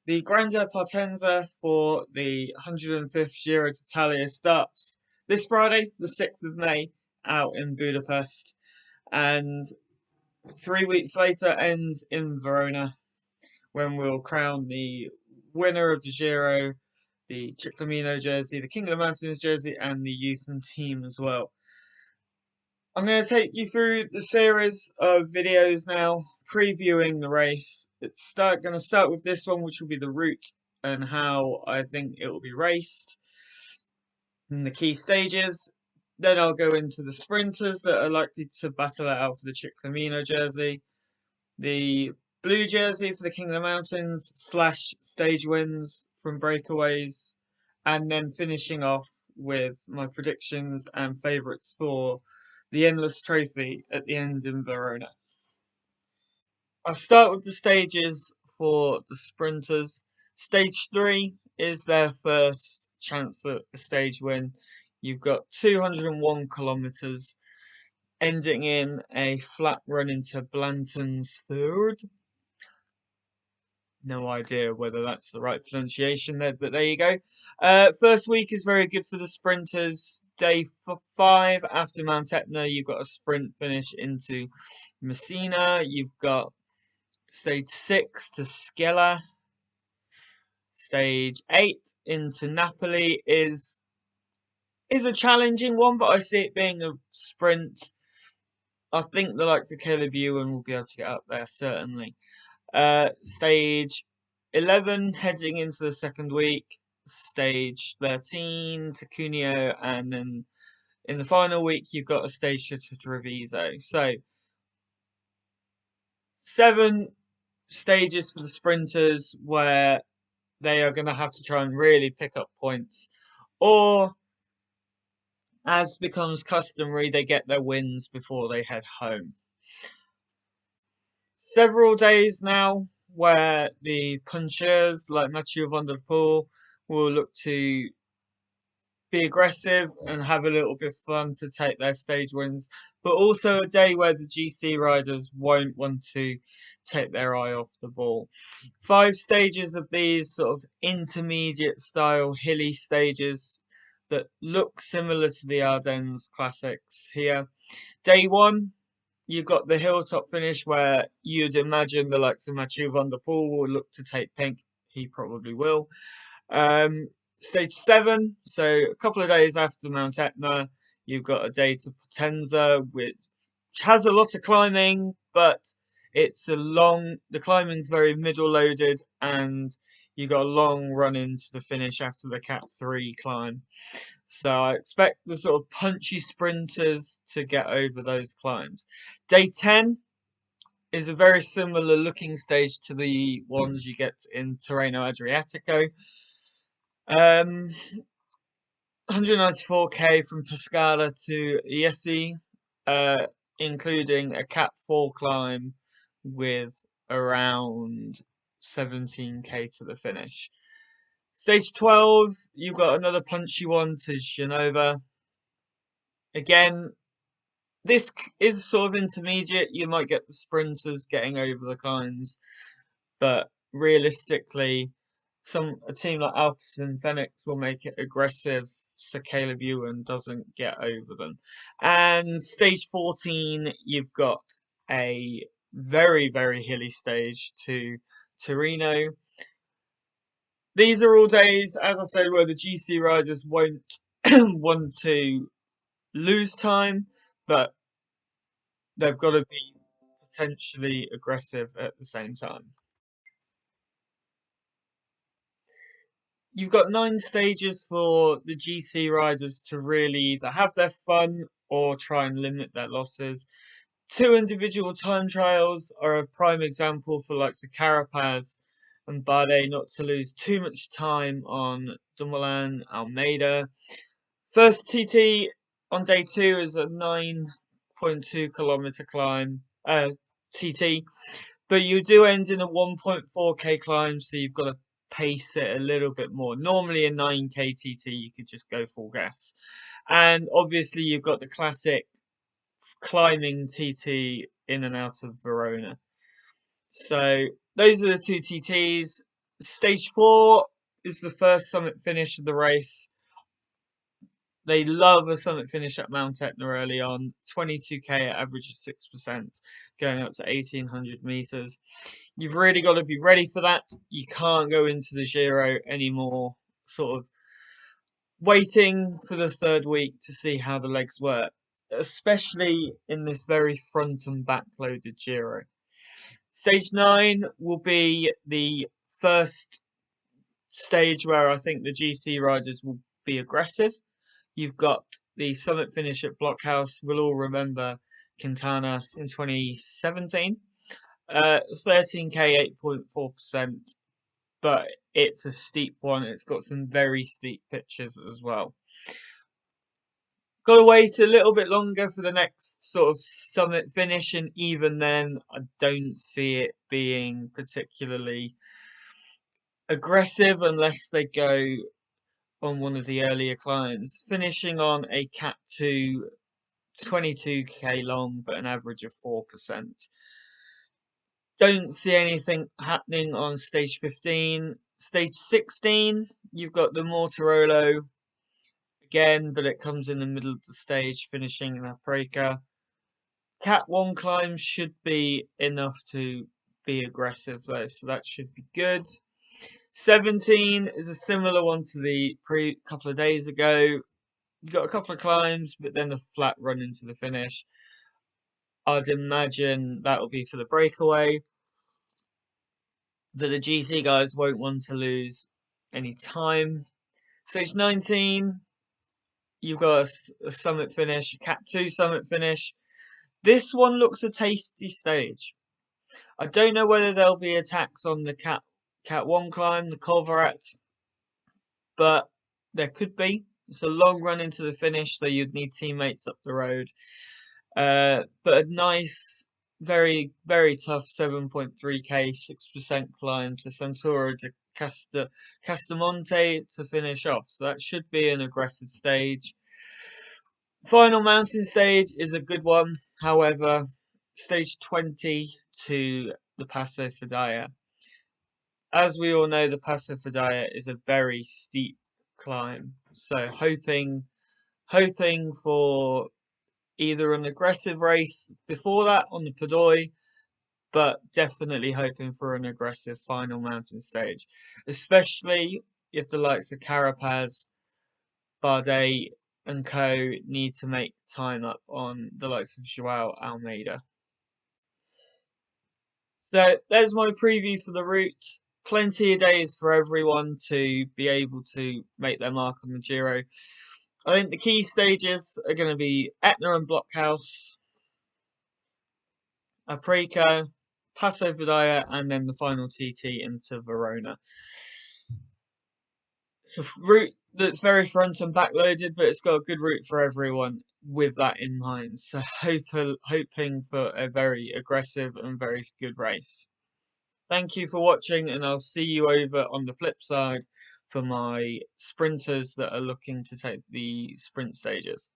The Grande Partenza for the 105th Giro d'Italia starts this Friday, the 6th of May, out in Budapest, and 3 weeks later ends in Verona, when we'll crown the winner of the Giro, the Ciclamino jersey, the King of the Mountains jersey, and the youth and team as well. I'm going to take you through the series of videos now, previewing the race. It's going to start with this one, which will be the route and how I think it will be raced and the key stages. Then I'll go into the sprinters that are likely to battle it out for the Ciclamino jersey, the blue jersey for the King of the Mountains / stage wins from breakaways, and then finishing off with my predictions and favourites for the Endless Trophy at the end in Verona. I'll start with the stages for the sprinters. Stage 3 is their first chance at a stage win. You've got 201 kilometres, ending in a flat run into Blanton's third. No idea whether that's the right pronunciation there, but there you go. First week is very good for the sprinters. Day 5 after Mount Etna, you've got a sprint finish into Messina. You've got stage 6 to Scella. Stage 8 into Napoli is a challenging one, but I see it being a sprint. I think the likes of Caleb Ewan will be able to get up there, certainly. Stage 11 heading into the second week, stage 13 to Cuneo, and then in the final week you've got a stage to Treviso. So 7 stages for the sprinters where they are going to have to try and really pick up points, or as becomes customary, they get their wins before they head home. Several days now where the punchers like Mathieu van der Poel will look to be aggressive and have a little bit of fun to take their stage wins, but also a day where the GC riders won't want to take their eye off the ball. 5 stages of these sort of intermediate style hilly stages that look similar to the Ardennes Classics here. Day 1, you've got the hilltop finish where you'd imagine the likes of Mathieu van der Poel will look to take pink. He probably will. Stage 7, so a couple of days after Mount Etna, you've got a day to Potenza, which has a lot of climbing, but the climbing's very middle loaded, and you got a long run into the finish after the Cat 3 climb. So I expect the sort of punchy sprinters to get over those climbs. Day 10 is a very similar looking stage to the ones you get in Tirreno Adriatico. 194k from Pescara to Iesi, including a Cat 4 climb with around 17k to the finish. Stage 12, you've got another punchy one to Genova. Again, this is sort of intermediate. You might get the sprinters getting over the climbs, but realistically, a team like Alpecin Fenix will make it aggressive so Caleb Ewan doesn't get over them. And stage 14, you've got a very, very hilly stage to Torino. These are all days, as I said, where the GC riders won't want to lose time, but they've got to be potentially aggressive at the same time. You've got 9 stages for the GC riders to really either have their fun or try and limit their losses. 2 individual time trials are a prime example for likes of Carapaz and Bardet not to lose too much time on Dumoulin, Almeida. First TT on day 2 is a 9.2 kilometer climb, TT, but you do end in a 1.4k climb, so you've got to pace it a little bit more. Normally a 9k TT, you could just go full gas. And obviously you've got the classic climbing TT in and out of Verona. So those are the 2 TTs. Stage 4 is the first summit finish of the race. They love a summit finish at Mount Etna early on. 22k at average of 6%, going up to 1800 meters. You've really got to be ready for that. You can't go into the Giro anymore, sort of waiting for the third week to see how the legs work, especially in this very front and back loaded Giro. Stage 9 will be the first stage where I think the GC riders will be aggressive. You've got the summit finish at Blockhouse. We'll all remember Quintana in 2017. 13k, 8.4%, but it's a steep one. It's got some very steep pitches as well. Got to wait a little bit longer for the next sort of summit finish, and even then, I don't see it being particularly aggressive unless they go on one of the earlier climbs, finishing on a Cat 2 22k long, but an average of 4%. Don't see anything happening on stage 15. Stage 16, you've got the Mortarolo again, but it comes in the middle of the stage, finishing in a breaker. Cat 1 climbs should be enough to be aggressive though, so that should be good. 17 is a similar one to the couple of days ago. You've got a couple of climbs, but then a flat run into the finish. I'd imagine that'll be for the breakaway. But the GC guys won't want to lose any time. Stage 19, you've got a summit finish, a Cat 2 summit finish. This one looks a tasty stage. I don't know whether there'll be attacks on the Cat 1 climb, the Colvaret, but there could be. It's a long run into the finish, so you'd need teammates up the road. But a nice, very, very tough 7.3k, 6% climb to Santoro de Castamonte to finish off. So that should be an aggressive stage. Final mountain stage is a good one. However, stage 20 to the Passo Fidaya. As we all know, the Passo Fidaya is a very steep climb. So hoping for either an aggressive race before that on the Podoi, but definitely hoping for an aggressive final mountain stage, especially if the likes of Carapaz, Bardet and co need to make time up on the likes of Joao Almeida. So there's my preview for the route. Plenty of days for everyone to be able to make their mark on the Giro. I think the key stages are going to be Etna and Blockhouse, Aprica, Passo Vidaya, and then the final TT into Verona. It's a route that's very front and back loaded, but it's got a good route for everyone with that in mind. So hoping for a very aggressive and very good race. Thank you for watching, and I'll see you over on the flip side for my sprinters that are looking to take the sprint stages.